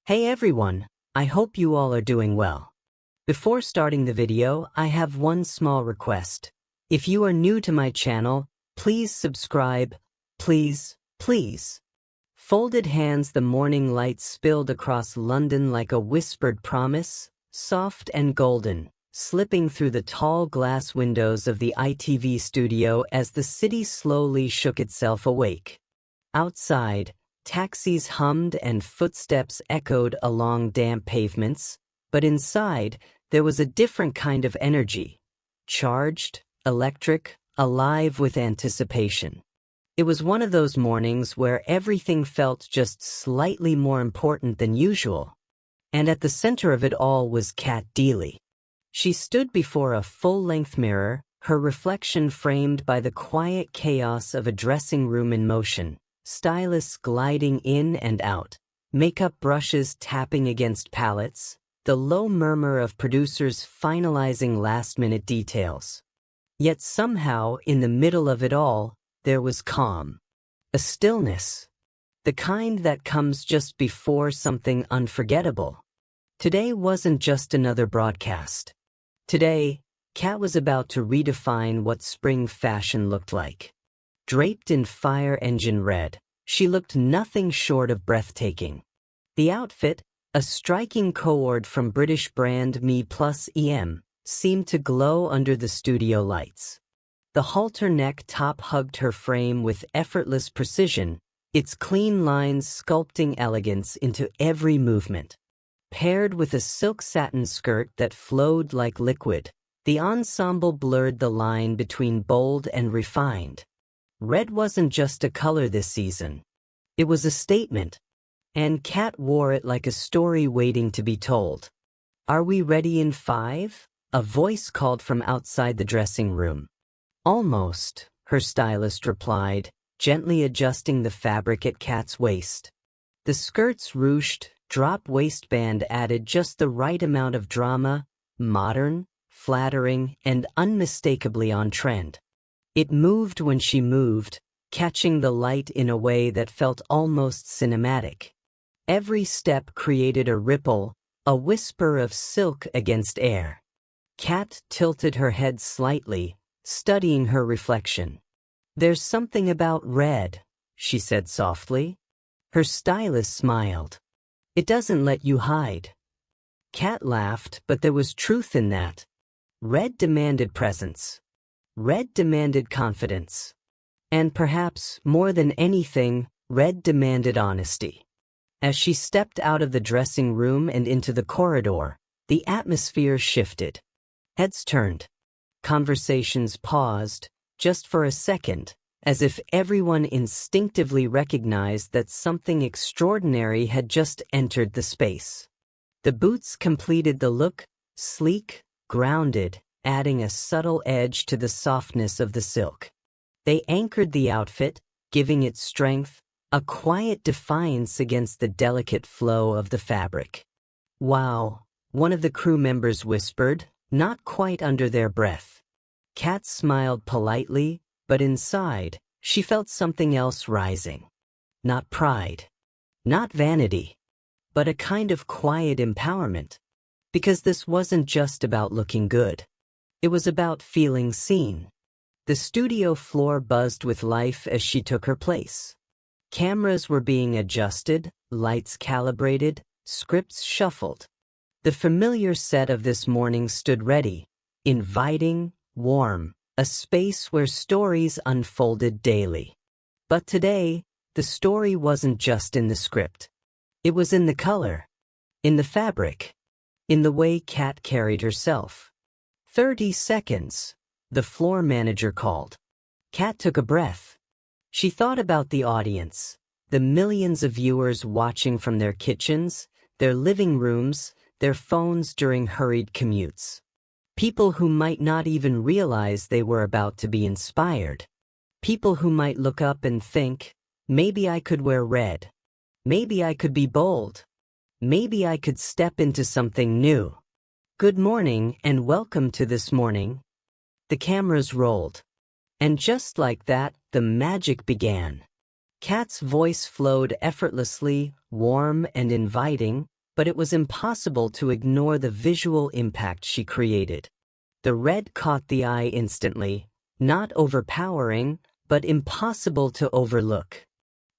Hey everyone, I hope you all are doing well. Before starting the video, I have one small request. If you are new to my channel, please subscribe, please. Folded hands, the morning light spilled across London like a whispered promise, soft and golden, slipping through the tall glass windows of the ITV studio as the city slowly shook itself awake. Outside, taxis hummed and footsteps echoed along damp pavements, but inside, there was a different kind of energy. Charged, electric, alive with anticipation. It was one of those mornings where everything felt just slightly more important than usual. And at the center of it all was Kat Deeley. She stood before a full-length mirror, her reflection framed by the quiet chaos of a dressing room in motion. Stylists gliding in and out, makeup brushes tapping against palettes, the low murmur of producers finalizing last-minute details. Yet somehow, in the middle of it all, there was calm. A stillness. The kind that comes just before something unforgettable. Today wasn't just another broadcast. Today, Kat was about to redefine what spring fashion looked like. Draped in fire engine red, she looked nothing short of breathtaking. The outfit, a striking coord from British brand Me Plus EM, seemed to glow under the studio lights. The halter neck top hugged her frame with effortless precision, its clean lines sculpting elegance into every movement. Paired with a silk satin skirt that flowed like liquid, the ensemble blurred the line between bold and refined. Red wasn't just a color this season. It was a statement. And Kat wore it like a story waiting to be told. "Are we ready in 5?" a voice called from outside the dressing room. "Almost," her stylist replied, gently adjusting the fabric at Kat's waist. The skirt's ruched, drop waistband added just the right amount of drama, modern, flattering, and unmistakably on trend. It moved when she moved, catching the light in a way that felt almost cinematic. Every step created a ripple, a whisper of silk against air. Kat tilted her head slightly, studying her reflection. "There's something about red," she said softly. Her stylist smiled. "It doesn't let you hide." Kat laughed, but there was truth in that. Red demanded presence. Red demanded confidence. And perhaps, more than anything, red demanded honesty. As she stepped out of the dressing room and into the corridor, the atmosphere shifted. Heads turned. Conversations paused, just for a second, as if everyone instinctively recognized that something extraordinary had just entered the space. The boots completed the look, sleek, grounded, adding a subtle edge to the softness of the silk. They anchored the outfit, giving it strength, a quiet defiance against the delicate flow of the fabric. "Wow," one of the crew members whispered, not quite under their breath. Kat smiled politely, but inside, she felt something else rising. Not pride, not vanity, but a kind of quiet empowerment. Because this wasn't just about looking good. It was about feeling seen. The studio floor buzzed with life as she took her place. Cameras were being adjusted, lights calibrated, scripts shuffled. The familiar set of this morning stood ready, inviting, warm, a space where stories unfolded daily. But today, the story wasn't just in the script. It was in the color, in the fabric, in the way Kat carried herself. 30 seconds. The floor manager called. Kat took a breath. She thought about the audience, the millions of viewers watching from their kitchens, their living rooms, their phones during hurried commutes. People who might not even realize they were about to be inspired. People who might look up and think, maybe I could wear red. Maybe I could be bold. Maybe I could step into something new. "Good morning and welcome to This Morning." The cameras rolled. And just like that, the magic began. Kat's voice flowed effortlessly, warm and inviting, but it was impossible to ignore the visual impact she created. The red caught the eye instantly, not overpowering, but impossible to overlook.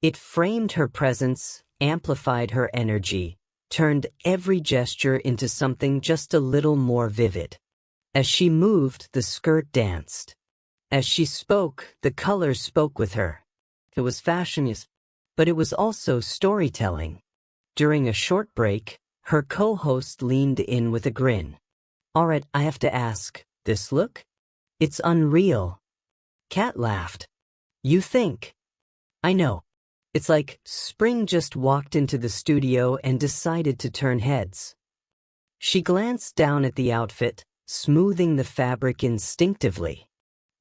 It framed her presence, amplified her energy, turned every gesture into something just a little more vivid. As she moved, the skirt danced. As she spoke, the colors spoke with her. It was fashionist, but it was also storytelling. During a short break, her co-host leaned in with a grin. "All right, I have to ask, this look? It's unreal." Kat laughed. "You think?" "I know. It's like spring just walked into the studio and decided to turn heads." She glanced down at the outfit, smoothing the fabric instinctively.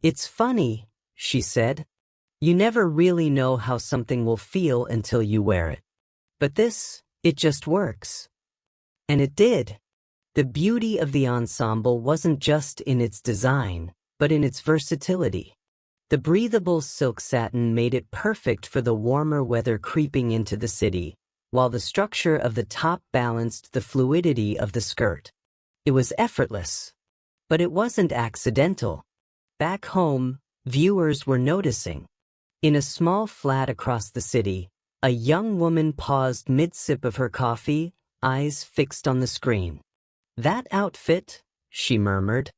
"It's funny," she said. "You never really know how something will feel until you wear it. But this, it just works." And it did. The beauty of the ensemble wasn't just in its design, but in its versatility. The breathable silk satin made it perfect for the warmer weather creeping into the city, while the structure of the top balanced the fluidity of the skirt. It was effortless. But it wasn't accidental. Back home, viewers were noticing. In a small flat across the city, a young woman paused mid-sip of her coffee, eyes fixed on the screen. "That outfit," she murmured.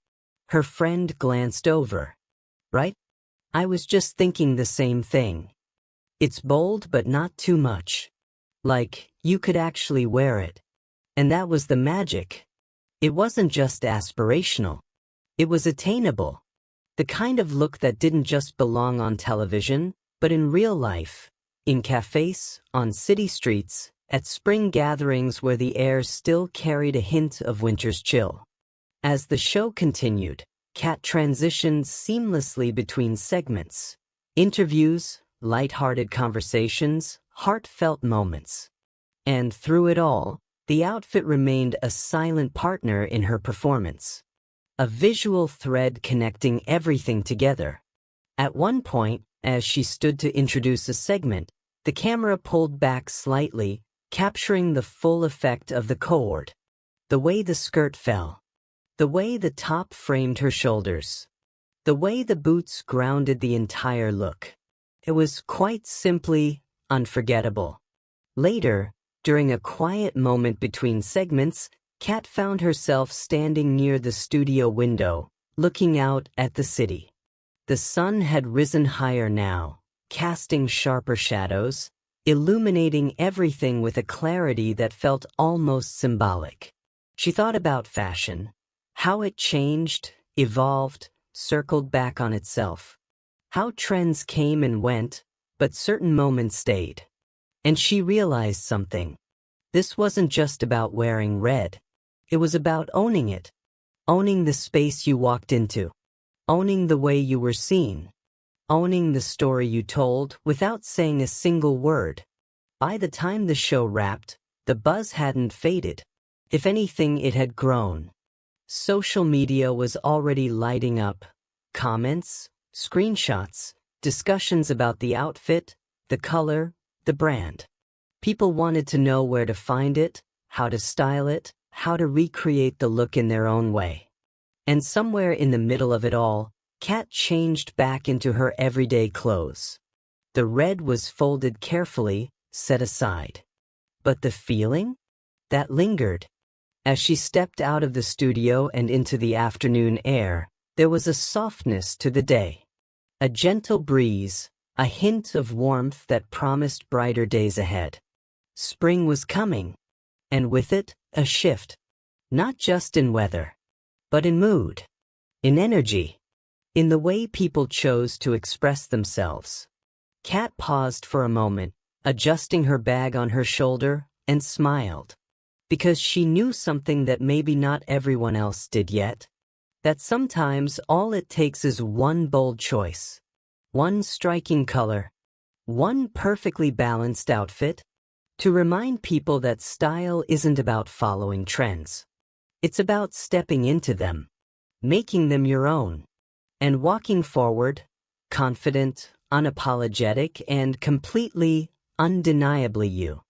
Her friend glanced over. "Right? I was just thinking the same thing. It's bold but not too much. Like, you could actually wear it." And that was the magic. It wasn't just aspirational. It was attainable. The kind of look that didn't just belong on television, but in real life, in cafes, on city streets, at spring gatherings where the air still carried a hint of winter's chill. As the show continued, Kat transitioned seamlessly between segments. Interviews, light-hearted conversations, heartfelt moments. And through it all, the outfit remained a silent partner in her performance. A visual thread connecting everything together. At one point, as she stood to introduce a segment, the camera pulled back slightly, capturing the full effect of the cord. The way the skirt fell. The way the top framed her shoulders. The way the boots grounded the entire look. It was quite simply unforgettable. Later, during a quiet moment between segments, Kat found herself standing near the studio window, looking out at the city. The sun had risen higher now, casting sharper shadows, illuminating everything with a clarity that felt almost symbolic. She thought about fashion, how it changed, evolved, circled back on itself. How trends came and went, but certain moments stayed. And she realized something. This wasn't just about wearing red. It was about owning it. Owning the space you walked into. Owning the way you were seen. Owning the story you told without saying a single word. By the time the show wrapped, the buzz hadn't faded. If anything, it had grown. Social media was already lighting up. Comments, screenshots, discussions about the outfit, the color, the brand. People wanted to know where to find it, how to style it, how to recreate the look in their own way. And somewhere in the middle of it all, Kat changed back into her everyday clothes. The red was folded carefully, set aside. But the feeling? That lingered. As she stepped out of the studio and into the afternoon air, there was a softness to the day. A gentle breeze, a hint of warmth that promised brighter days ahead. Spring was coming, and with it, a shift. Not just in weather, but in mood, in energy, in the way people chose to express themselves. Kat paused for a moment, adjusting her bag on her shoulder, and smiled. Because she knew something that maybe not everyone else did yet. That sometimes all it takes is one bold choice. One striking color. One perfectly balanced outfit. To remind people that style isn't about following trends. It's about stepping into them. Making them your own. And walking forward, confident, unapologetic, and completely, undeniably you.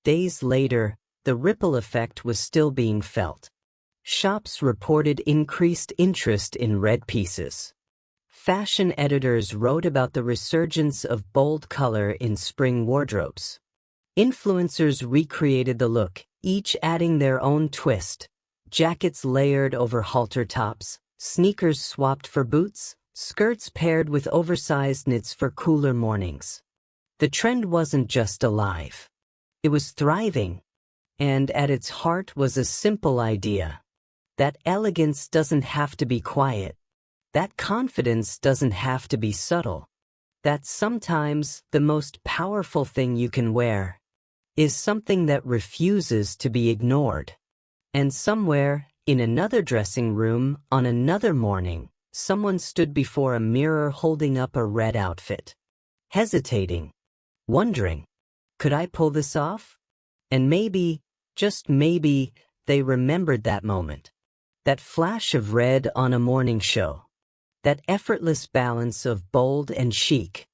Days later, the ripple effect was still being felt. Shops reported increased interest in red pieces. Fashion editors wrote about the resurgence of bold color in spring wardrobes. Influencers recreated the look, each adding their own twist. Jackets layered over halter tops, sneakers swapped for boots, skirts paired with oversized knits for cooler mornings. The trend wasn't just alive. It was thriving. And at its heart was a simple idea. That elegance doesn't have to be quiet. That confidence doesn't have to be subtle. That sometimes the most powerful thing you can wear is something that refuses to be ignored. And somewhere, in another dressing room, on another morning, someone stood before a mirror holding up a red outfit. Hesitating. Wondering, could I pull this off? And maybe, just maybe, they remembered that moment. That flash of red on a morning show. That effortless balance of bold and chic.